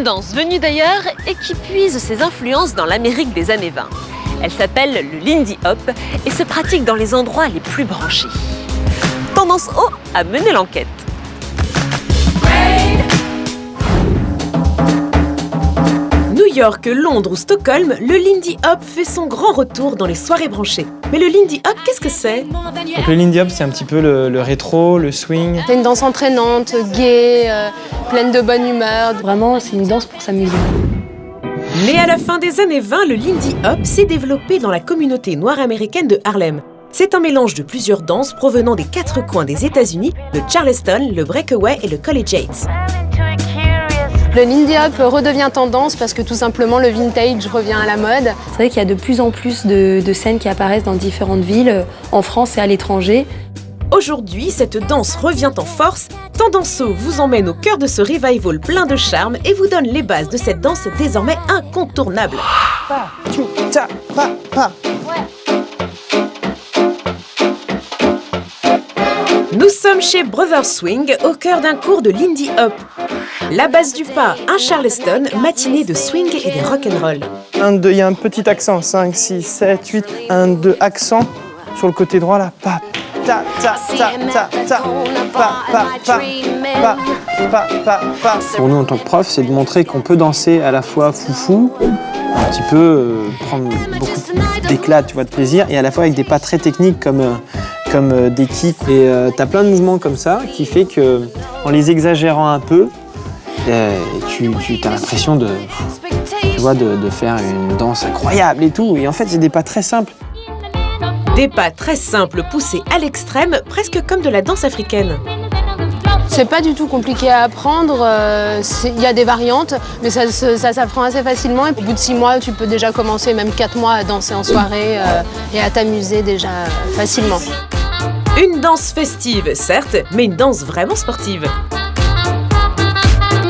une danse venue d'ailleurs et qui puise ses influences dans l'Amérique des années 20. Elle s'appelle le Lindy Hop et se pratique dans les endroits les plus branchés. Tendance O a mené l'enquête. New York, Londres ou Stockholm, le Lindy Hop fait son grand retour dans les soirées branchées. Mais le Lindy Hop, qu'est-ce que c'est ? Donc le Lindy Hop, c'est un petit peu le rétro, le swing. C'est une danse entraînante, gaie, pleine de bonne humeur. Vraiment, c'est une danse pour s'amuser. Né à la fin des années 20, le Lindy Hop s'est développé dans la communauté noire américaine de Harlem. C'est un mélange de plusieurs danses provenant des quatre coins des États-Unis, le Charleston, le Breakaway et le Collegiate. Le Lindy Hop redevient tendance parce que tout simplement le vintage revient à la mode. C'est vrai qu'il y a de plus en plus de scènes qui apparaissent dans différentes villes, en France et à l'étranger. Aujourd'hui, cette danse revient en force. Tendance O vous emmène au cœur de ce revival plein de charme et vous donne les bases de cette danse désormais incontournable. Nous sommes chez Brother Swing, au cœur d'un cours de Lindy Hop. La base du pas, un Charleston, matinée de swing et de rock'n'roll. 1, 2, il y a un petit accent. 5, 6, 7, 8. 1, 2, accent sur le côté droit là. Pa, ta, ta, ta, ta, ta. Pa, pa, pa, pa, pa, pa, pa. Pour nous, en tant que prof, c'est de montrer qu'on peut danser à la fois foufou, un petit peu prendre beaucoup d'éclat, tu vois, de plaisir, et à la fois avec des pas très techniques comme des kicks. Et t'as plein de mouvements comme ça qui fait que, en les exagérant un peu, tu as l'impression de faire une danse incroyable et tout. Et en fait, c'est des pas très simples. Des pas très simples poussés à l'extrême, presque comme de la danse africaine. C'est pas du tout compliqué à apprendre, il y a des variantes, mais ça s'apprend assez facilement. Et au bout de 6 mois, tu peux déjà commencer, même 4 mois, à danser en soirée et à t'amuser déjà facilement. Une danse festive, certes, mais une danse vraiment sportive.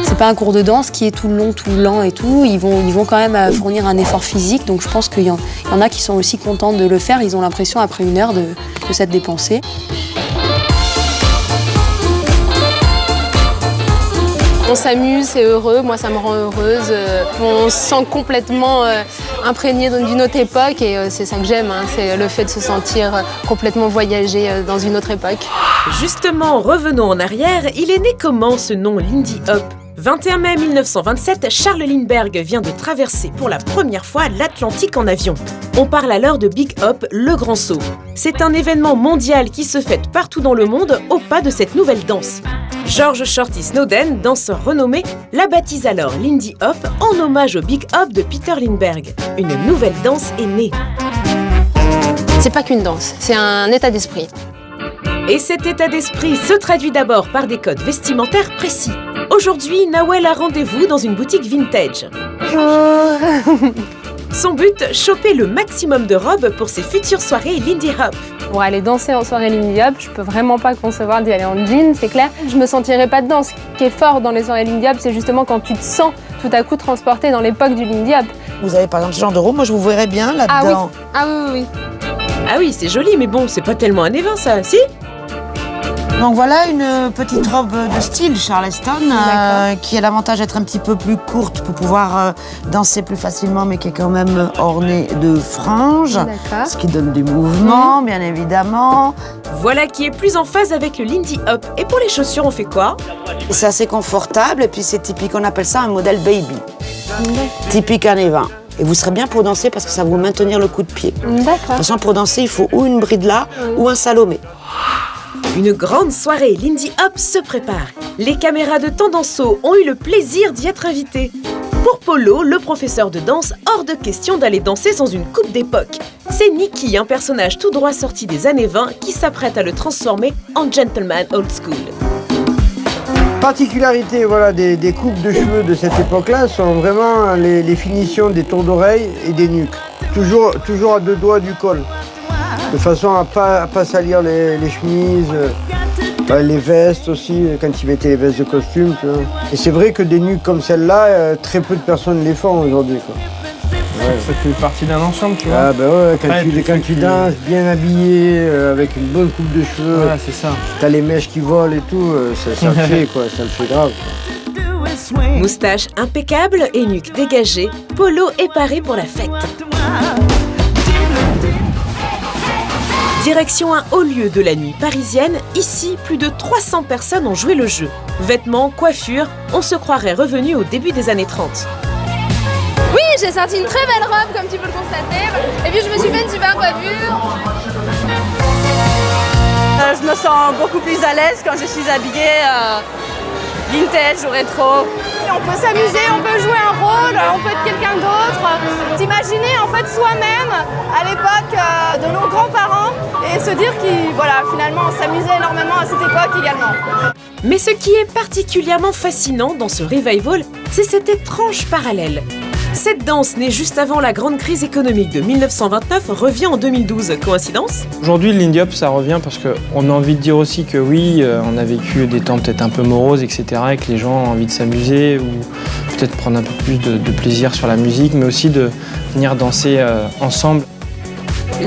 C'est pas un cours de danse qui est tout long, tout lent et tout. Ils vont quand même fournir un effort physique, donc je pense qu'il y en a qui sont aussi contents de le faire. Ils ont l'impression, après 1 heure, de s'être dépensés. On s'amuse, c'est heureux, moi ça me rend heureuse. On se sent complètement imprégné d'une autre époque et c'est ça que j'aime, c'est le fait de se sentir complètement voyager dans une autre époque. Justement, revenons en arrière, il est né comment ce nom Lindy Hop ? 21 mai 1927, Charles Lindbergh vient de traverser pour la première fois l'Atlantique en avion. On parle alors de Big Hop, le grand saut. C'est un événement mondial qui se fête partout dans le monde au pas de cette nouvelle danse. George Shorty Snowden, danseur renommé, la baptise alors Lindy Hop en hommage au Big Hop de Peter Lindbergh. Une nouvelle danse est née. C'est pas qu'une danse, c'est un état d'esprit. Et cet état d'esprit se traduit d'abord par des codes vestimentaires précis. Aujourd'hui, Nawel a rendez-vous dans une boutique vintage. Son but, choper le maximum de robes pour ses futures soirées Lindy Hop. Pour aller danser en soirée Lindy Hop, je peux vraiment pas concevoir d'y aller en jean, c'est clair. Je me sentirais pas dedans. Ce qui est fort dans les soirées Lindy Hop, c'est justement quand tu te sens tout à coup transporté dans l'époque du Lindy Hop. Vous avez par exemple ce genre de robe, moi je vous verrais bien là-dedans. Ah oui. Ah oui, c'est joli, mais bon, c'est pas tellement un évent ça, si ? Donc voilà une petite robe de style Charleston qui a l'avantage d'être un petit peu plus courte pour pouvoir danser plus facilement, mais qui est quand même ornée de franges, ce qui donne du mouvement, bien évidemment. Voilà qui est plus en phase avec le Lindy Hop. Et pour les chaussures, on fait quoi ? C'est assez confortable et puis c'est typique, on appelle ça un modèle baby, typique années 20. Et vous serez bien pour danser parce que ça va vous maintenir le coup de pied. De toute façon, pour danser, il faut ou une bride là ou un salomé. Une grande soirée Lindy Hop se prépare. Les caméras de Tendance O ont eu le plaisir d'y être invitées. Pour Polo, le professeur de danse, hors de question d'aller danser sans une coupe d'époque. C'est Nicky, un personnage tout droit sorti des années 20, qui s'apprête à le transformer en gentleman old school. Particularité des coupes de cheveux de cette époque-là sont vraiment les finitions des tours d'oreilles et des nuques. Toujours à 2 doigts du col. De façon à pas salir les chemises, les vestes aussi, quand ils mettaient les vestes de costume. Tu vois. Et c'est vrai que des nuques comme celle-là, très peu de personnes les font aujourd'hui. Ouais. Ça fait partie d'un ensemble, tu vois. Ah bah ouais, quand tu danses bien habillé, avec une bonne coupe de cheveux, voilà, c'est ça. T'as les mèches qui volent et tout, ça le fait quoi, ça le fait grave. Quoi. Moustache impeccable et nuque dégagée, Polo est paré pour la fête. Direction un haut lieu de la nuit parisienne, ici plus de 300 personnes ont joué le jeu. Vêtements, coiffures, on se croirait revenu au début des années 30. Oui, j'ai sorti une très belle robe comme tu peux le constater. Et puis je me suis fait une super coiffure. Je me sens beaucoup plus à l'aise quand je suis habillée vintage ou rétro. On peut s'amuser, on peut jouer un rôle, on peut être quelqu'un d'autre. T'imaginer en fait soi-même à l'époque de nos grands-parents et se dire finalement on s'amusait énormément à cette époque également. Mais ce qui est particulièrement fascinant dans ce revival, c'est cet étrange parallèle. Cette danse, née juste avant la grande crise économique de 1929, revient en 2012. Coïncidence ? Aujourd'hui, le Lindy Hop, ça revient parce qu'on a envie de dire aussi que oui, on a vécu des temps peut-être un peu moroses, etc., et que les gens ont envie de s'amuser ou peut-être prendre un peu plus de plaisir sur la musique, mais aussi de venir danser ensemble.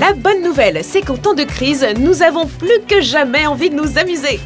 La bonne nouvelle, c'est qu'en temps de crise, nous avons plus que jamais envie de nous amuser.